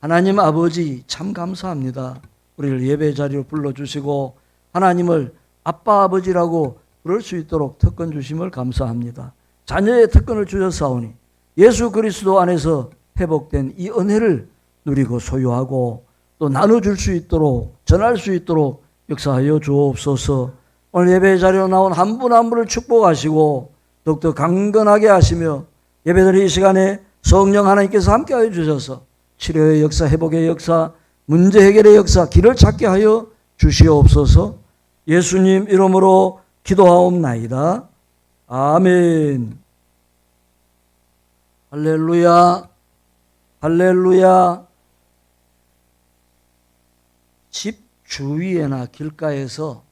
하나님 아버지 참 감사합니다. 우리를 예배 자리로 불러주시고 하나님을 아빠 아버지라고 부를 수 있도록 특권 주심을 감사합니다. 자녀의 특권을 주셨사오니 예수 그리스도 안에서 회복된 이 은혜를 누리고 소유하고 또 나눠줄 수 있도록 전할 수 있도록 역사하여 주옵소서. 오늘 예배 자리로 나온 한 분 한 분을 축복하시고 더욱더 강건하게 하시며 예배드릴 이 시간에 성령 하나님께서 함께하여 주셔서 치료의 역사, 회복의 역사, 문제 해결의 역사, 길을 찾게 하여 주시옵소서. 예수님 이름으로 기도하옵나이다. 아멘. 할렐루야, 할렐루야. 집 주위에나 길가에서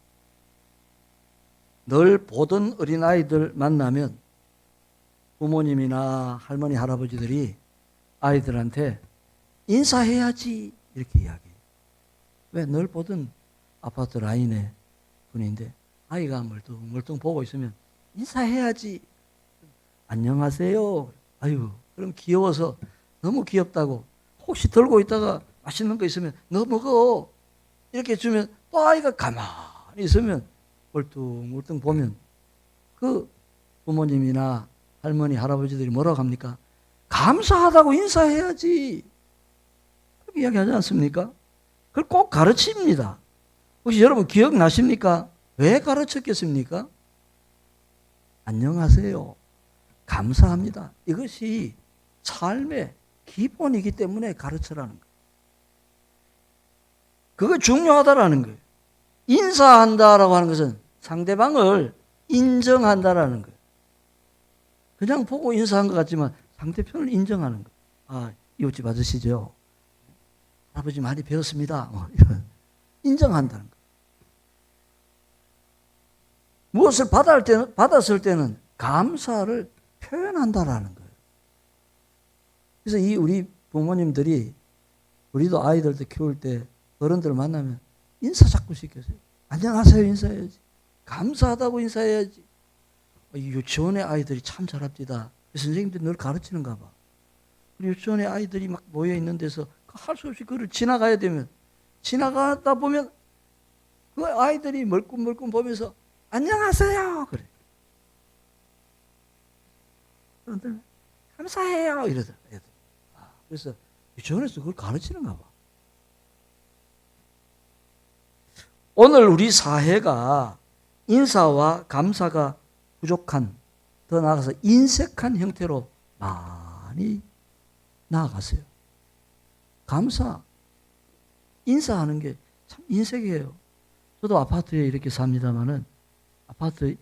늘 보던 어린아이들 만나면 부모님이나 할머니, 할아버지들이 아이들한테 인사해야지 이렇게 이야기해요. 왜? 늘 보던 아파트 라인의 분인데 아이가 멀뚱멀뚱 보고 있으면 인사해야지. 안녕하세요. 아유, 그럼 귀여워서 너무 귀엽다고 혹시 들고 있다가 맛있는 거 있으면 너 먹어 이렇게 주면 또 아이가 가만히 있으면 멀뚱멀뚱 보면 그 부모님이나 할머니, 할아버지들이 뭐라고 합니까? 감사하다고 인사해야지. 그렇게 이야기하지 않습니까? 그걸 꼭 가르칩니다. 혹시 여러분 기억나십니까? 왜 가르쳤겠습니까? 안녕하세요. 감사합니다. 이것이 삶의 기본이기 때문에 가르쳐라는 거예요. 그거 중요하다라는 거예요. 인사한다라고 하는 것은 상대방을 인정한다라는 거예요. 그냥 보고 인사한 것 같지만 상대편을 인정하는 거예요. 아, 이웃집 아저씨죠. 할아버지 많이 배웠습니다. 이런 인정한다는 거예요. 무엇을 받았을 때는 감사를 표현한다라는 거예요. 그래서 이 우리 부모님들이 우리도 아이들도 키울 때 어른들 만나면 인사 자꾸 시켜줘요. 안녕하세요 인사해야지. 감사하다고 인사해야지. 유치원의 아이들이 참 잘합니다. 선생님들이 늘 가르치는가 봐. 유치원의 아이들이 막 모여 있는 데서 할 수 없이 그를 지나가야 되면 지나가다 보면 그 아이들이 멀끔멀끔 보면서 안녕하세요 그래. 그런데 감사해요 이러더라. 그래서 유치원에서 그걸 가르치는가 봐. 오늘 우리 사회가 인사와 감사가 부족한, 더 나아가서 인색한 형태로 많이 나아갔어요. 감사, 인사하는 게 참 인색이에요. 저도 아파트에 이렇게 삽니다만은 아파트에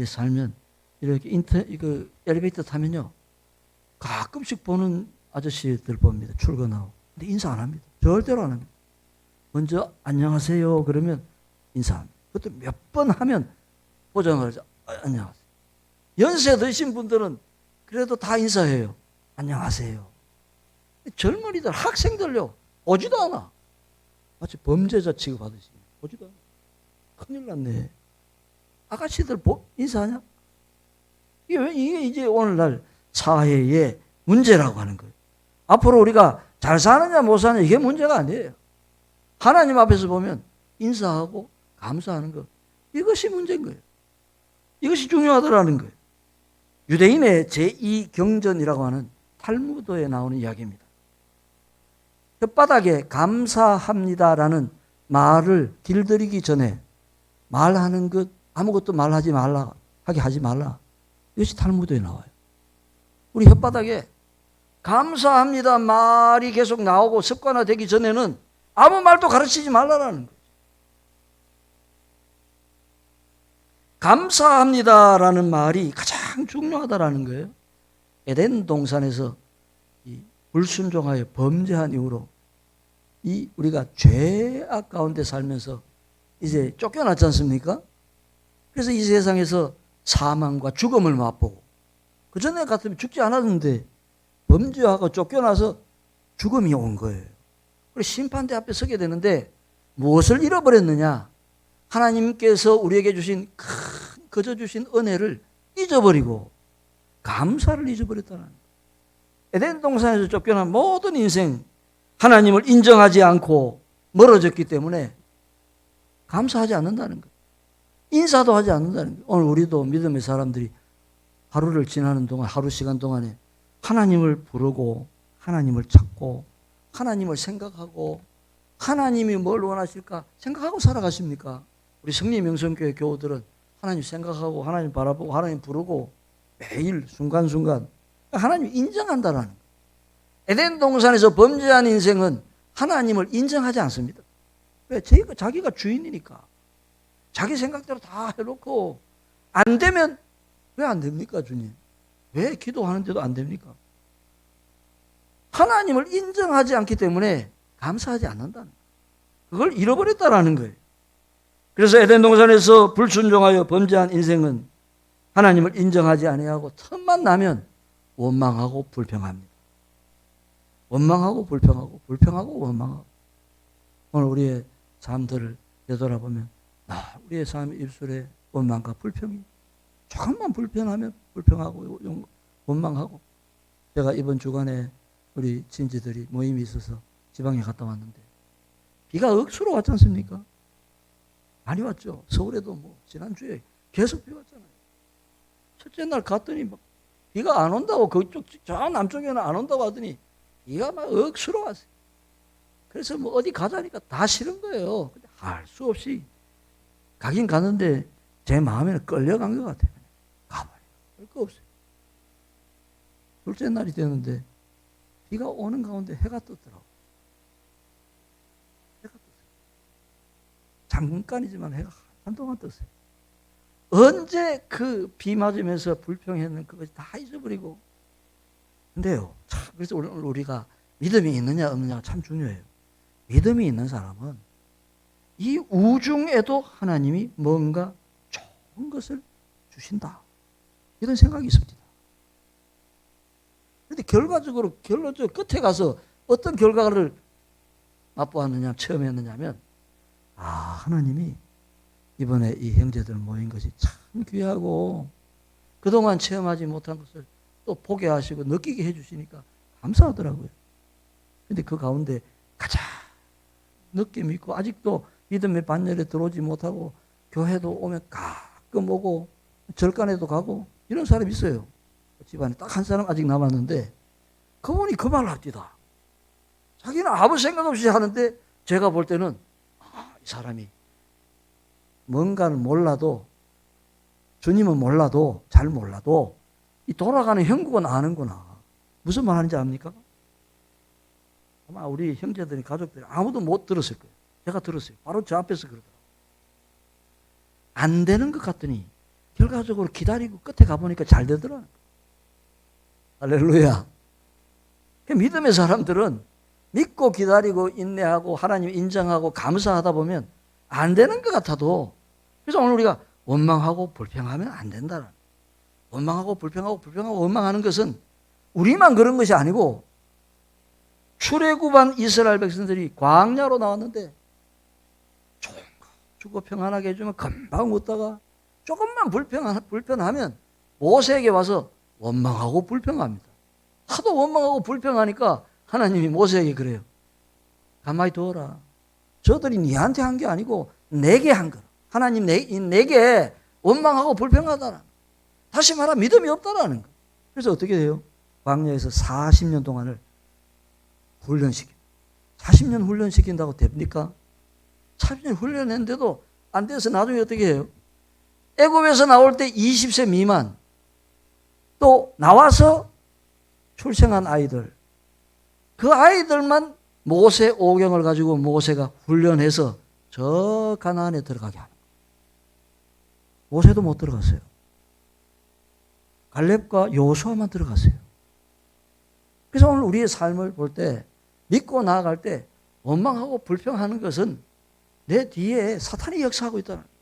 살면 이렇게 엘리베이터 타면요 가끔씩 보는 아저씨들 봅니다. 출근하고. 근데 인사 안 합니다. 절대로 안 합니다. 먼저 안녕하세요 그러면 인사합니다. 그것도 몇 번 하면 보장을 하죠. 안녕하세요. 연세 드신 분들은 그래도 다 인사해요. 안녕하세요. 젊은이들, 학생들요 보지도 않아. 마치 범죄자 취급하듯이 보지도 않아. 큰일 났네. 아가씨들 인사하냐? 이게 이제 오늘날 사회의 문제라고 하는 거예요. 앞으로 우리가 잘 사느냐 못 사느냐 이게 문제가 아니에요. 하나님 앞에서 보면 인사하고 감사하는 것, 이것이 문제인 거예요. 이것이 중요하더라는 거예요. 유대인의 제2경전이라고 하는 탈무드에 나오는 이야기입니다. 혓바닥에 감사합니다라는 말을 길들이기 전에 말하는 것 아무것도 말하지 말라, 하게 하지 말라. 이것이 탈무드에 나와요. 우리 혓바닥에 감사합니다 말이 계속 나오고 습관화되기 전에는 아무 말도 가르치지 말라라는 거예요. 감사합니다라는 말이 가장 중요하다라는 거예요. 에덴 동산에서 불순종하여 범죄한 이후로 우리가 죄악 가운데 살면서 이제 쫓겨났지 않습니까? 그래서 이 세상에서 사망과 죽음을 맛보고, 그 전에 같으면 죽지 않았는데 범죄하고 쫓겨나서 죽음이 온 거예요. 그래서 심판대 앞에 서게 되는데 무엇을 잃어버렸느냐? 하나님께서 우리에게 주신 거저 주신 은혜를 잊어버리고 감사를 잊어버렸다는 거예요. 에덴 동산에서 쫓겨난 모든 인생, 하나님을 인정하지 않고 멀어졌기 때문에 감사하지 않는다는 거예요. 인사도 하지 않는다는 거예요. 오늘 우리도 믿음의 사람들이 하루를 지나는 동안, 하루 시간 동안에 하나님을 부르고 하나님을 찾고 하나님을 생각하고 하나님이 뭘 원하실까 생각하고 살아가십니까? 우리 성리 명성교회 교우들은 하나님 생각하고 하나님 바라보고 하나님 부르고 매일 순간순간 하나님 인정한다라는 거예요. 에덴 동산에서 범죄한 인생은 하나님을 인정하지 않습니다. 왜? 자기가 주인이니까. 자기 생각대로 다 해놓고 안 되면 왜 안 됩니까, 주님? 왜 기도하는데도 안 됩니까? 하나님을 인정하지 않기 때문에 감사하지 않는다는 거예요. 그걸 잃어버렸다라는 거예요. 그래서 에덴 동산에서 불순종하여 범죄한 인생은 하나님을 인정하지 아니하고 틈만 나면 원망하고 불평합니다. 원망하고 불평하고 불평하고 원망하고. 오늘 우리의 삶들을 되돌아보면 우리의 삶의 입술에 원망과 불평이 조금만 불편하면 불평하고 원망하고. 제가 이번 주간에 우리 친지들이 모임이 있어서 지방에 갔다 왔는데 비가 억수로 왔지 않습니까? 많이 왔죠. 서울에도 뭐 지난주에 계속 비 왔잖아요. 첫째 날 갔더니 막 비가 안 온다고 그쪽 저 남쪽에는 안 온다고 하더니 비가 막 억수로 왔어요. 그래서 뭐 어디 가자니까 다 싫은 거예요. 근데 할 수 없이 가긴 가는데 제 마음에는 끌려간 것 같아요. 가봐요. 별거 없어요. 둘째 날이 되는데 비가 오는 가운데 해가 떴더라고요. 해가 떴어요. 잠깐이지만 해가 한동안 떴어요. 언제 그 비 맞으면서 불평했는 그것이 다 잊어버리고. 근데요, 참, 그래서 오늘 우리가 믿음이 있느냐 없느냐가 참 중요해요. 믿음이 있는 사람은 이 우중에도 하나님이 뭔가 좋은 것을 주신다. 이런 생각이 있습니다. 그런데 결과적으로 끝에 가서 어떤 결과를 맛보았느냐, 체험했느냐면 하나님이 이번에 이 형제들 모인 것이 참 귀하고 그동안 체험하지 못한 것을 또 보게 하시고 느끼게 해주시니까 감사하더라고요. 그런데 그 가운데 가장 늦게 믿고 아직도 믿음의 반열에 들어오지 못하고 교회도 오면 가끔 오고 절간에도 가고 이런 사람이 있어요. 집안에 딱 한 사람 아직 남았는데 그분이 그 말을 합니다. 자기는 아무 생각 없이 하는데 제가 볼 때는 이 사람이 뭔가를 몰라도 주님은 몰라도 잘 몰라도 이 돌아가는 형국은 아는구나. 무슨 말 하는지 압니까? 아마 우리 형제들이 가족들이 아무도 못 들었을 거예요. 제가 들었어요. 바로 저 앞에서 그러더라고요. 안 되는 것 같더니 결과적으로 기다리고 끝에 가보니까 잘 되더라고요. 할렐루야. 믿음의 사람들은 믿고 기다리고 인내하고 하나님 인정하고 감사하다 보면 안 되는 것 같아도 그래서 오늘 우리가 원망하고 불평하면 안 된다. 원망하고 불평하고 원망하는 것은 우리만 그런 것이 아니고 출애굽한 이스라엘 백성들이 광야로 나왔는데 좋은 거 주고 평안하게 해주면 금방 웃다가 조금만 불편하면 모세에게 와서 원망하고 불평합니다. 하도 원망하고 불평하니까 하나님이 모세에게 그래요. 가만히 두어라. 저들이 니한테 한 게 아니고 내게 한 거라. 하나님 내게 원망하고 불평하다라. 다시 말하면 믿음이 없다라는 거. 그래서 어떻게 돼요? 광야에서 40년 동안을 훈련시켜. 40년 훈련시킨다고 됩니까? 40년 훈련했는데도 안 돼서 나중에 어떻게 해요? 애굽에서 나올 때 20세 미만 또 나와서 출생한 아이들 그 아이들만 모세 오경을 가지고 모세가 훈련해서 저 가나안에 들어가게 하는 거예요. 모세도 못 들어갔어요. 갈렙과 여호수아만 들어갔어요. 그래서 오늘 우리의 삶을 볼 때 믿고 나아갈 때 원망하고 불평하는 것은 내 뒤에 사탄이 역사하고 있다는 거예요.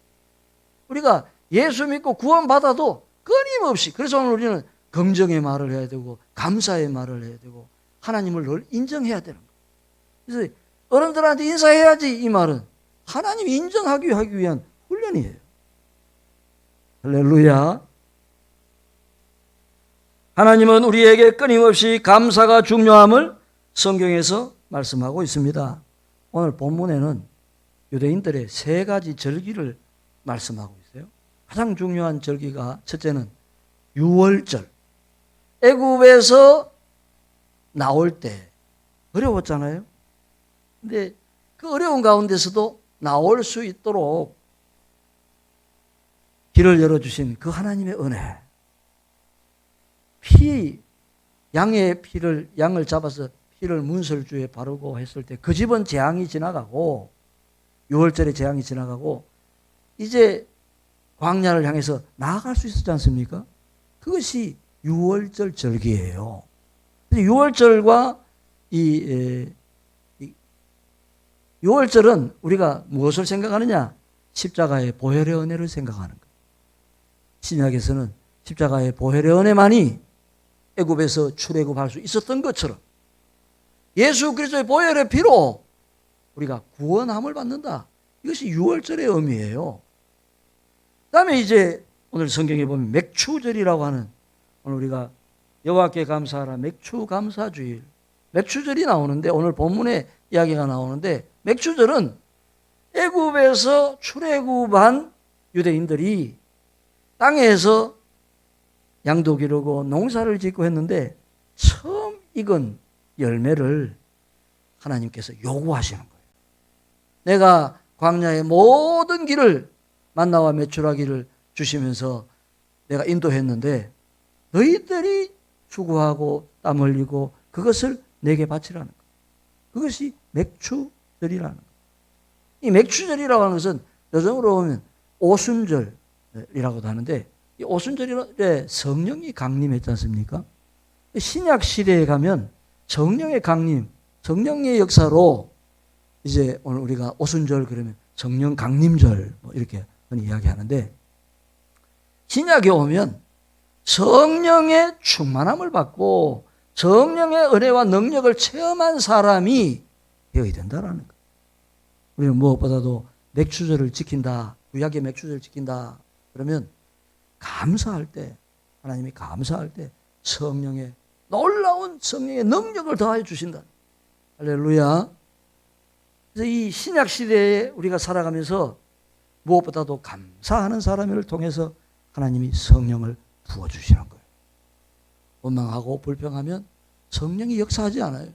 우리가 예수 믿고 구원받아도 끊임없이 그래서 오늘 우리는 긍정의 말을 해야 되고 감사의 말을 해야 되고 하나님을 늘 인정해야 되는 거예요. 그래서 어른들한테 인사해야지 이 말은 하나님 인정하기 위한 훈련이에요. 할렐루야. 하나님은 우리에게 끊임없이 감사가 중요함을 성경에서 말씀하고 있습니다. 오늘 본문에는 유대인들의 세 가지 절기를 말씀하고 있어요. 가장 중요한 절기가 첫째는 유월절. 애굽에서 나올 때 어려웠잖아요. 근데 그 어려운 가운데서도 나올 수 있도록 길을 열어주신 그 하나님의 은혜. 양을 잡아서 피를 문설주에 바르고 했을 때 그 집은 재앙이 지나가고, 6월절에 재앙이 지나가고, 이제 광야를 향해서 나아갈 수 있었지 않습니까? 그것이 6월절 절기예요. 6월절과 6월절은 우리가 무엇을 생각하느냐? 십자가의 보혈의 은혜를 생각하는 거예요. 신약에서는 십자가의 보혈의 은혜만이 애굽에서 출애굽할 수 있었던 것처럼 예수 그리스도의 보혈의 피로 우리가 구원함을 받는다. 이것이 6월절의 의미예요. 그 다음에 이제 오늘 성경에 보면 맥추절이라고 하는, 오늘 우리가 여호와께 감사하라 맥추감사주일, 맥추절이 나오는데, 오늘 본문에 이야기가 나오는데, 맥추절은 애굽에서 출애굽한 유대인들이 땅에서 양도 기르고 농사를 짓고 했는데 처음 익은 열매를 하나님께서 요구하시는 거예요. 내가 광야의 모든 길을 만나와 메추라기를 주시면서 내가 인도했는데 너희들이 수고하고 땀 흘리고 그것을 내게 바치라는 거예요. 그것이 맥추절이라는 거예요. 이 맥추절이라고 하는 것은 요즘으로 보면 오순절이라고도 하는데, 이 오순절에 성령이 강림했지 않습니까? 신약 시대에 가면 성령의 강림, 성령의 역사로 이제 오늘 우리가 오순절 그러면 성령 강림절 뭐 이렇게 이야기하는데, 신약에 오면 성령의 충만함을 받고 성령의 은혜와 능력을 체험한 사람이 되어야 된다라는 거예요. 우리는 무엇보다도 맥추절을 지킨다, 구약의 맥추절을 지킨다 그러면 감사할 때, 하나님이 감사할 때 성령의 놀라운 성령의 능력을 더하여 주신다. 할렐루야. 그래서 이 신약 시대에 우리가 살아가면서 무엇보다도 감사하는 사람을 통해서 하나님이 성령을 부어주시는 거예요. 원망하고 불평하면 성령이 역사하지 않아요.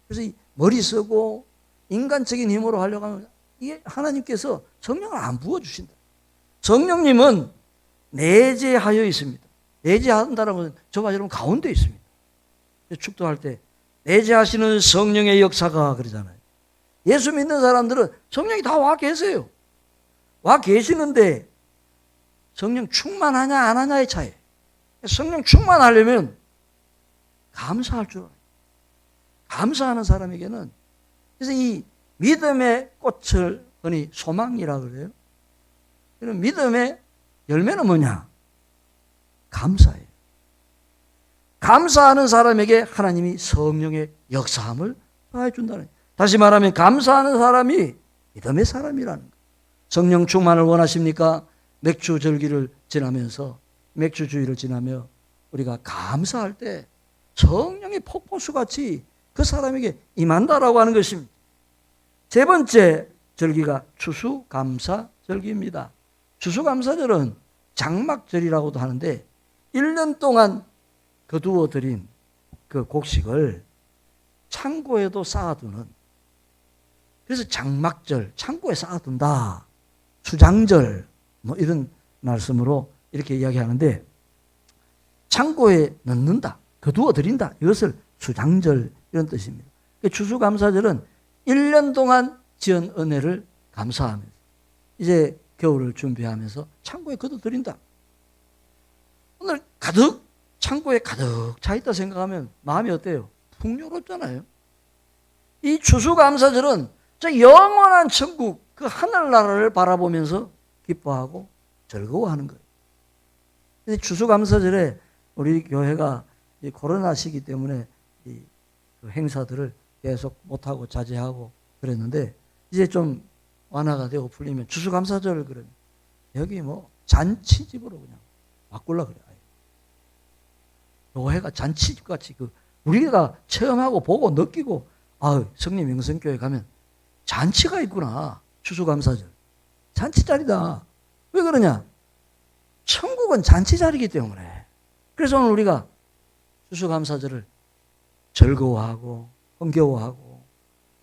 그래서 이 머리 쓰고 인간적인 힘으로 하려고 하면 이게 하나님께서 성령을 안 부어주신다. 성령님은 내재하여 있습니다. 내재한다는 것은 저와 여러분 가운데 있습니다. 축도할 때 내재하시는 성령의 역사가 그러잖아요. 예수 믿는 사람들은 성령이 다 와 계세요. 와 계시는데 성령 충만하냐 안 하냐의 차이. 성령 충만하려면 감사할 줄 알아요. 감사하는 사람에게는, 그래서 이 믿음의 꽃을 흔히 소망이라 그래요. 그럼 믿음의 열매는 뭐냐? 감사예요. 감사하는 사람에게 하나님이 성령의 역사함을 더해 준다는 거예요. 다시 말하면 감사하는 사람이 믿음의 사람이라는 거예요. 성령 충만을 원하십니까? 맥주 절기를 지나면서, 맥주 주일을 지나며 우리가 감사할 때 성령의 폭포수같이 그 사람에게 임한다라고 하는 것입니다. 세 번째 절기가 추수감사절기입니다. 추수감사절은 장막절이라고도 하는데 1년 동안 거두어 들인 그 곡식을 창고에도 쌓아두는, 그래서 장막절, 창고에 쌓아둔다. 수장절 뭐 이런 말씀으로 이렇게 이야기하는데, 창고에 넣는다, 거두어 들인다, 이것을 수장절 이런 뜻입니다. 추수감사절은 1년 동안 지은 은혜를 감사하면서 이제 겨울을 준비하면서 창고에 거둬 들인다. 오늘 창고에 가득 차 있다 생각하면 마음이 어때요? 풍요롭잖아요. 이 추수감사절은 저 영원한 천국, 그 하늘나라를 바라보면서 기뻐하고 즐거워하는 거예요. 그래서 추수감사절에 우리 교회가 이 코로나 시기 때문에 이 행사들을 계속 못하고 자제하고 그랬는데, 이제 좀 완화가 되고 풀리면 추수감사절을 그러면 여기 뭐 잔치집으로 그냥 바꾸려고 그래요. 교회가 잔치집같이 우리가 체험하고 보고 느끼고 성림 영성교회 가면 잔치가 있구나. 추수감사절. 잔치자리다. 왜 그러냐? 천국은 잔치자리이기 때문에. 그래서 오늘 우리가 추수감사절을 즐거워하고 흥겨워하고,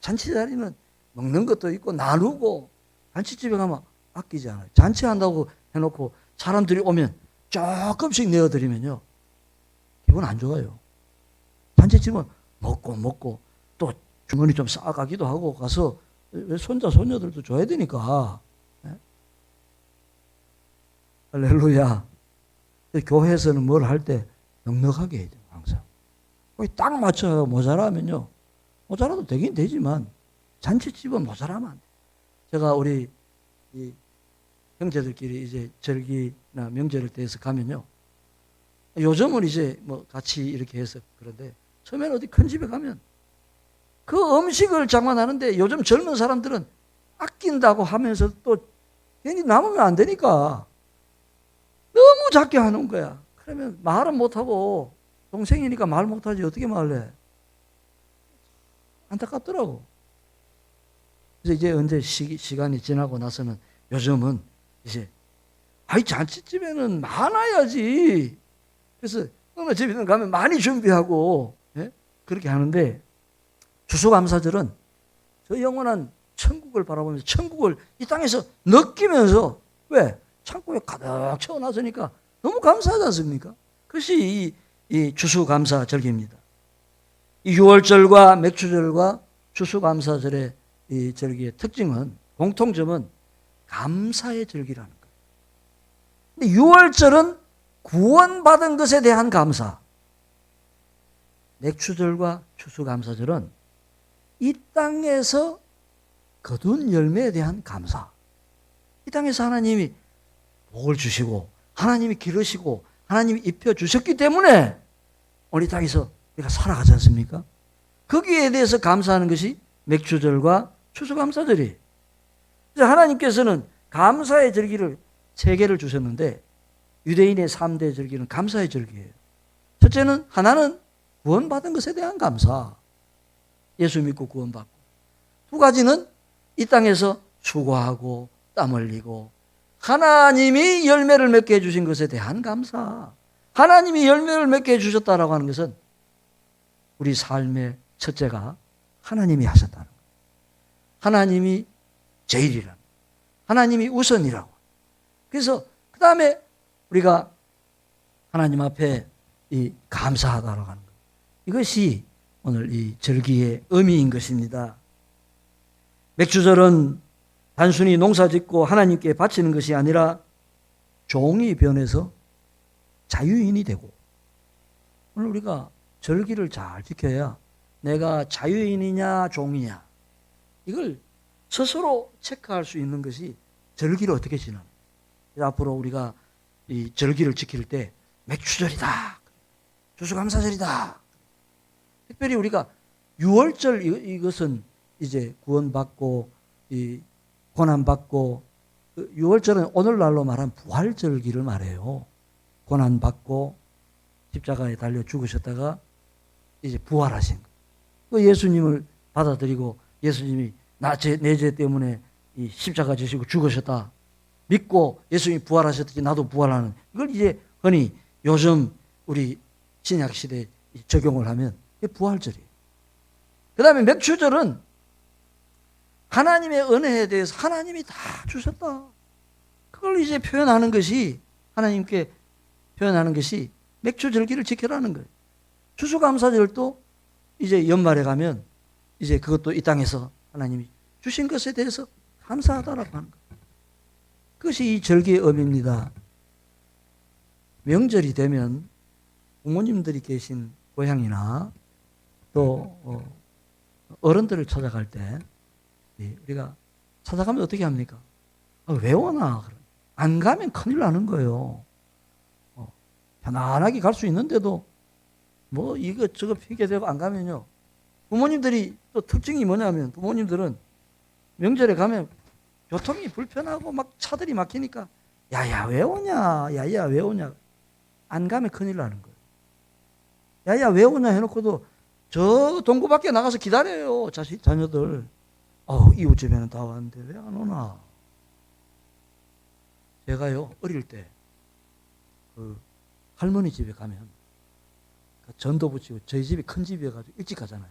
잔치자리는 먹는 것도 있고 나누고, 잔치집에 가면 아끼지 않아요. 잔치한다고 해놓고 사람들이 오면 조금씩 내어드리면요, 기분 안 좋아요. 잔치집은 먹고 또 주머니 좀 싸가기도 하고 가서 손자 손녀들도 줘야 되니까. 네? 할렐루야. 교회에서는 뭘 할 때 넉넉하게 해야 돼요. 항상 거기 딱 맞춰요. 모자라면요, 모자라도 되긴 되지만 잔치집은 모자라면 안 돼. 제가 우리 이 형제들끼리 이제 절기나 명절을 때해서 가면요, 요즘은 이제 뭐 같이 이렇게 해서 그런데, 처음에는 어디 큰 집에 가면 그 음식을 장만하는데 요즘 젊은 사람들은 아낀다고 하면서 또 괜히 남으면 안 되니까 너무 작게 하는 거야. 그러면 말은 못하고, 동생이니까 말 못하지 어떻게 말해. 안타깝더라고. 그래서 이제 언제 시간이 지나고 나서는 요즘은 이제 잔치집에는 많아야지. 그래서 어느 집이든 가면 많이 준비하고, 예? 그렇게 하는데, 추수감사절은 저 영원한 천국을 바라보면서 천국을 이 땅에서 느끼면서, 왜? 창고에 가득 채워놨으니까 너무 감사하지 않습니까? 그것이 이 추수감사절기입니다. 이 유월절과 맥주절과 추수감사절의 이 절기의 특징은, 공통점은 감사의 절기라는 거예요. 근데 유월절은 구원받은 것에 대한 감사, 맥주절과 추수감사절은 이 땅에서 거둔 열매에 대한 감사. 이 땅에서 하나님이 복을 주시고 하나님이 기르시고 하나님이 입혀주셨기 때문에 오늘 이 땅에서 우리가 살아가지 않습니까? 거기에 대해서 감사하는 것이 맥주절과 추수감사절이에요. 그래서 하나님께서는 감사의 절기를 3개를 주셨는데, 유대인의 3대 절기는 감사의 절기예요. 첫째는, 하나는 구원받은 것에 대한 감사, 예수 믿고 구원받고. 2가지는 이 땅에서 수고하고 땀 흘리고 하나님이 열매를 맺게 해주신 것에 대한 감사. 하나님이 열매를 맺게 해주셨다라고 하는 것은 우리 삶의 첫째가 하나님이 하셨다는 거예요. 하나님이 제일이라는, 하나님이 우선이라고. 그래서 그 다음에 우리가 하나님 앞에 이 감사하다라고 하는 것, 이것이 오늘 이 절기의 의미인 것입니다. 맥주절은 단순히 농사짓고 하나님께 바치는 것이 아니라 종이 변해서 자유인이 되고, 오늘 우리가 절기를 잘 지켜야 내가 자유인이냐 종이냐, 이걸 스스로 체크할 수 있는 것이 절기를 어떻게 지나는. 앞으로 우리가 이 절기를 지킬 때 맥주절이다, 추수감사절이다. 특별히 우리가 유월절, 이것은 이제 구원받고 이 고난받고, 유월절은 오늘날로 말한 부활절기를 말해요. 고난받고 십자가에 달려 죽으셨다가 이제 부활하신 거. 예수님을 받아들이고 예수님이 내 죄 때문에 이 십자가 지시고 죽으셨다 믿고 예수님이 부활하셨듯이 나도 부활하는, 이걸 이제 흔히 요즘 우리 신약 시대에 적용을 하면 부활절이에요. 그 다음에 맥주절은 하나님의 은혜에 대해서 하나님이 다 주셨다, 그걸 이제 표현하는 것이, 하나님께 표현하는 것이 맥주절기를 지켜라는 거예요. 추수감사절도 이제 연말에 가면 이제 그것도 이 땅에서 하나님이 주신 것에 대해서 감사하다라고 하는 거예요. 그것이 이 절기의 의미입니다. 명절이 되면 부모님들이 계신 고향이나 또 어른들을 찾아갈 때 우리가 찾아가면 어떻게 합니까? 왜 오나? 안 가면 큰일 나는 거예요. 편안하게 갈 수 있는데도 뭐 이것저것 핑계대고 안 가면요, 부모님들이 또 특징이 뭐냐면, 부모님들은 명절에 가면 교통이 불편하고 막 차들이 막히니까 야야 왜 오냐, 야야 왜 오냐, 안 가면 큰일 나는 거예요. 야야 왜 오냐 해놓고도 저 동구 밖에 나가서 기다려요. 자녀들. 이웃집에는 다 왔는데 왜 안 오나? 제가요, 어릴 때, 할머니 집에 가면, 전도 붙이고, 저희 집이 큰 집이어가지고 일찍 가잖아요.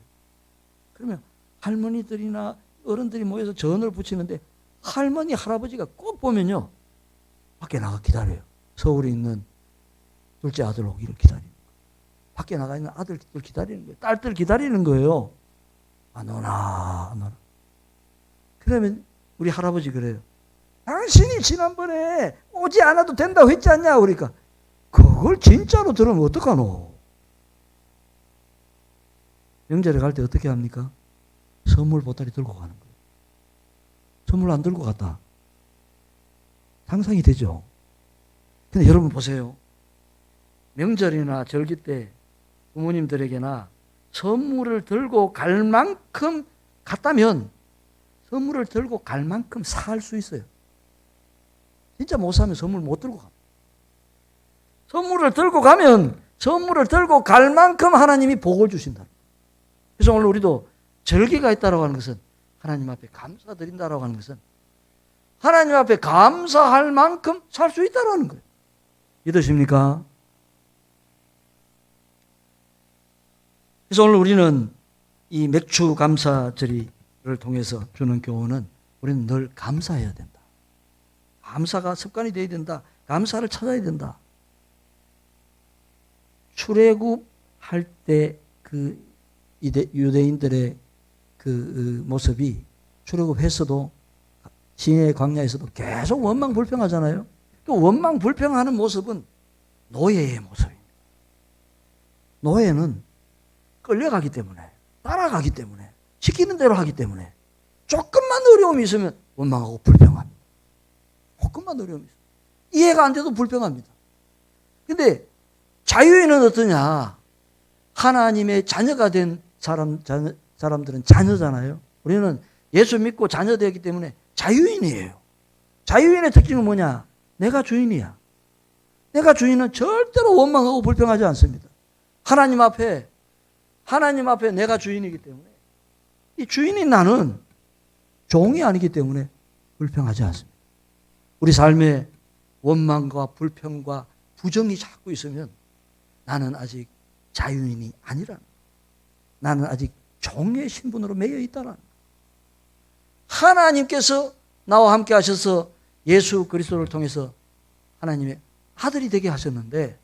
그러면 할머니들이나 어른들이 모여서 전을 붙이는데, 할머니, 할아버지가 꼭 보면요, 밖에 나가 기다려요. 서울에 있는 둘째 아들 오기를 기다리는 거예요. 밖에 나가 있는 아들들 기다리는 거예요. 딸들 기다리는 거예요. 안 오나, 안 오나. 그러면 우리 할아버지 그래요. 당신이 지난번에 오지 않아도 된다고 했지 않냐? 그러니까 그걸 진짜로 들으면 어떡하노? 명절에 갈 때 어떻게 합니까? 선물 보따리 들고 가는 거예요. 선물 안 들고 갔다. 상상이 되죠? 근데 여러분 보세요. 명절이나 절기 때 부모님들에게나 선물을 들고 갈 만큼 갔다면 선물을 들고 갈 만큼 살 수 있어요. 진짜 못 사면 선물 못 들고 갑니다. 선물을 들고 가면 선물을 들고 갈 만큼 하나님이 복을 주신다. 그래서 오늘 우리도 절기가 있다고 하는 것은 하나님 앞에 감사드린다고 하는 것은 하나님 앞에 감사할 만큼 살 수 있다고 하는 거예요. 믿으십니까? 그래서 오늘 우리는 이 맥주 감사절을 통해서 주는 교훈은 우리는 늘 감사해야 된다. 감사가 습관이 되어야 된다. 감사를 찾아야 된다. 출애굽할 때 그 유대인들의 그 모습이 출애굽했어도 시내 광야에서도 계속 원망불평하잖아요. 그 원망불평하는 모습은 노예의 모습입니다. 노예는 끌려가기 때문에, 따라가기 때문에, 시키는 대로 하기 때문에 조금만 어려움이 있으면 원망하고 불평합니다. 조금만 어려움이 있어요. 이해가 안 돼도 불평합니다. 근데 자유인은 어떠냐? 하나님의 자녀가 된 사람들은 자녀잖아요. 우리는 예수 믿고 자녀 되었기 때문에 자유인이에요. 자유인의 특징은 뭐냐? 내가 주인이야. 내가 주인은 절대로 원망하고 불평하지 않습니다. 하나님 앞에 내가 주인이기 때문에 이 주인인 나는 종이 아니기 때문에 불평하지 않습니다. 우리 삶에 원망과 불평과 부정이 자꾸 있으면 나는 아직 자유인이 아니라는 거예요. 나는 아직 종의 신분으로 매여 있다라는 거예요. 하나님께서 나와 함께 하셔서 예수 그리스도를 통해서 하나님의 아들이 되게 하셨는데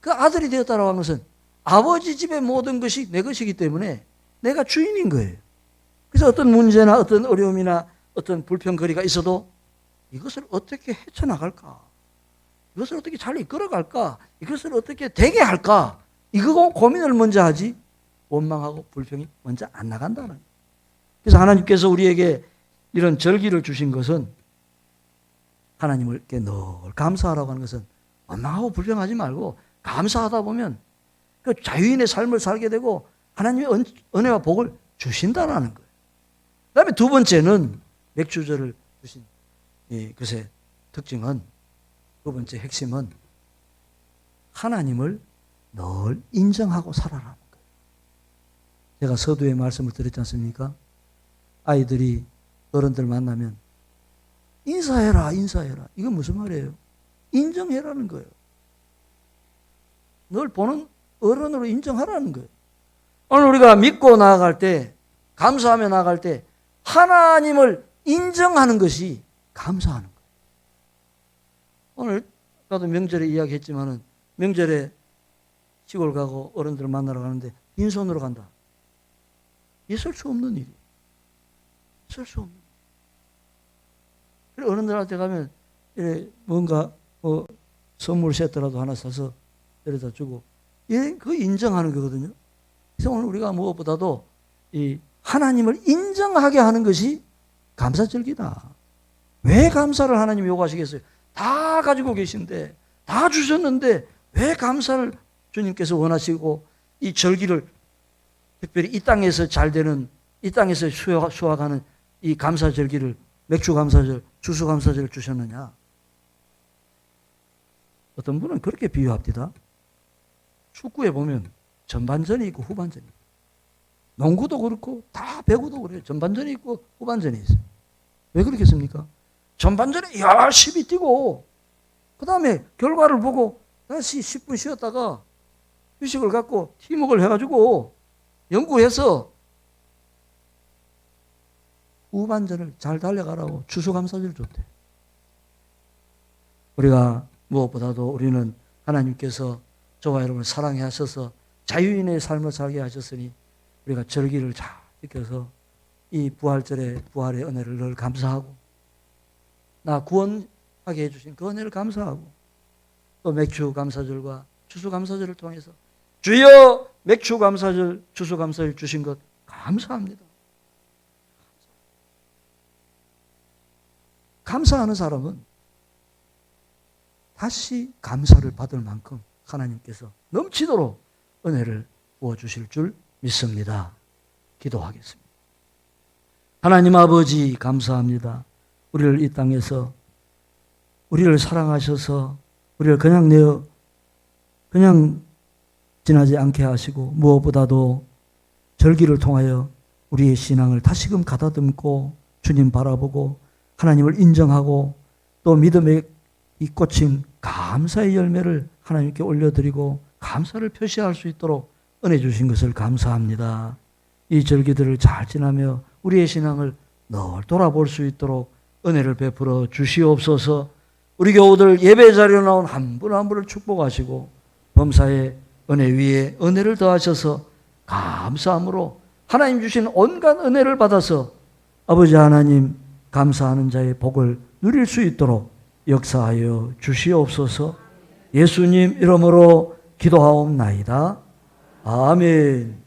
그 아들이 되었다라고 하는 것은 아버지 집의 모든 것이 내 것이기 때문에 내가 주인인 거예요. 그래서 어떤 문제나 어떤 어려움이나 어떤 불평거리가 있어도 이것을 어떻게 헤쳐나갈까? 이것을 어떻게 잘 이끌어갈까? 이것을 어떻게 되게 할까? 이거 고민을 먼저 하지 원망하고 불평이 먼저 안 나간다는 거예요. 그래서 하나님께서 우리에게 이런 절기를 주신 것은 하나님께 늘 감사하라고 하는 것은 원망하고 불평하지 말고 감사하다 보면 그 자유인의 삶을 살게 되고 하나님의 은혜와 복을 주신다라는 거예요. 그 다음에 두 번째는 맥주절을 주신 그것의 특징은 두 번째 핵심은 하나님을 늘 인정하고 살아라는 거예요. 제가 서두에 말씀을 드렸지 않습니까? 아이들이 어른들 만나면 인사해라. 이건 무슨 말이에요? 인정해라는 거예요. 늘 보는 어른으로 인정하라는 거예요. 오늘 우리가 믿고 나아갈 때, 감사하며 나아갈 때 하나님을 인정하는 것이 감사하는 거예요. 오늘 아까도 명절에 이야기했지만은 명절에 시골 가고 어른들 만나러 가는데 빈손으로 간다. 있을 수 없는 일이에요. 있을 수 없는. 그래 어른들한테 가면 이래 뭔가 선물 세트라도 하나 사서 데려다 주고 그 인정하는 거거든요. 그래서 오늘 우리가 무엇보다도 이 하나님을 인정하게 하는 것이 감사절기다. 왜 감사를 하나님이 요구하시겠어요? 다 가지고 계신데 다 주셨는데 왜 감사를 주님께서 원하시고 이 절기를 특별히 이 땅에서 잘 되는 이 땅에서 수확하는 이 감사절기를 맥주 감사절, 추수 감사절을 주셨느냐? 어떤 분은 그렇게 비유합니다. 축구에 보면 전반전이 있고 후반전이 있고 농구도 그렇고 다 배구도 그래요. 전반전이 있고 후반전이 있어요. 왜 그렇겠습니까? 전반전에 열심히 뛰고 그 다음에 결과를 보고 다시 10분 쉬었다가 휴식을 갖고 팀워크를 해가지고 연구해서 후반전을 잘 달려가라고 추수감사절 줬대. 우리가 무엇보다도 우리는 하나님께서 저와 여러분을 사랑해 하셔서 자유인의 삶을 살게 하셨으니 우리가 절기를 잘 지켜서 이 부활절에 부활의 은혜를 늘 감사하고 나 구원하게 해주신 그 은혜를 감사하고 또 맥주 감사절과 추수 감사절을 통해서 주여 맥주 감사절 추수 감사절 주신 것 감사합니다. 감사하는 사람은 다시 감사를 받을 만큼 하나님께서 넘치도록 은혜를 부어주실 줄 믿습니다. 기도하겠습니다. 하나님 아버지 감사합니다. 우리를 이 땅에서 우리를 사랑하셔서 우리를 그냥 지나지 않게 하시고 무엇보다도 절기를 통하여 우리의 신앙을 다시금 가다듬고 주님 바라보고 하나님을 인정하고 또 믿음의 이 꽂힌 감사의 열매를 하나님께 올려드리고 감사를 표시할 수 있도록 은혜 주신 것을 감사합니다. 이 절기들을 잘 지나며 우리의 신앙을 늘 돌아볼 수 있도록 은혜를 베풀어 주시옵소서. 우리 교우들 예배 자리에 나온 한 분 한 분을 축복하시고 범사의 은혜 위에 은혜를 더하셔서 감사함으로 하나님 주신 온갖 은혜를 받아서 아버지 하나님 감사하는 자의 복을 누릴 수 있도록 역사하여 주시옵소서. 예수님 이름으로 기도하옵나이다. 아멘.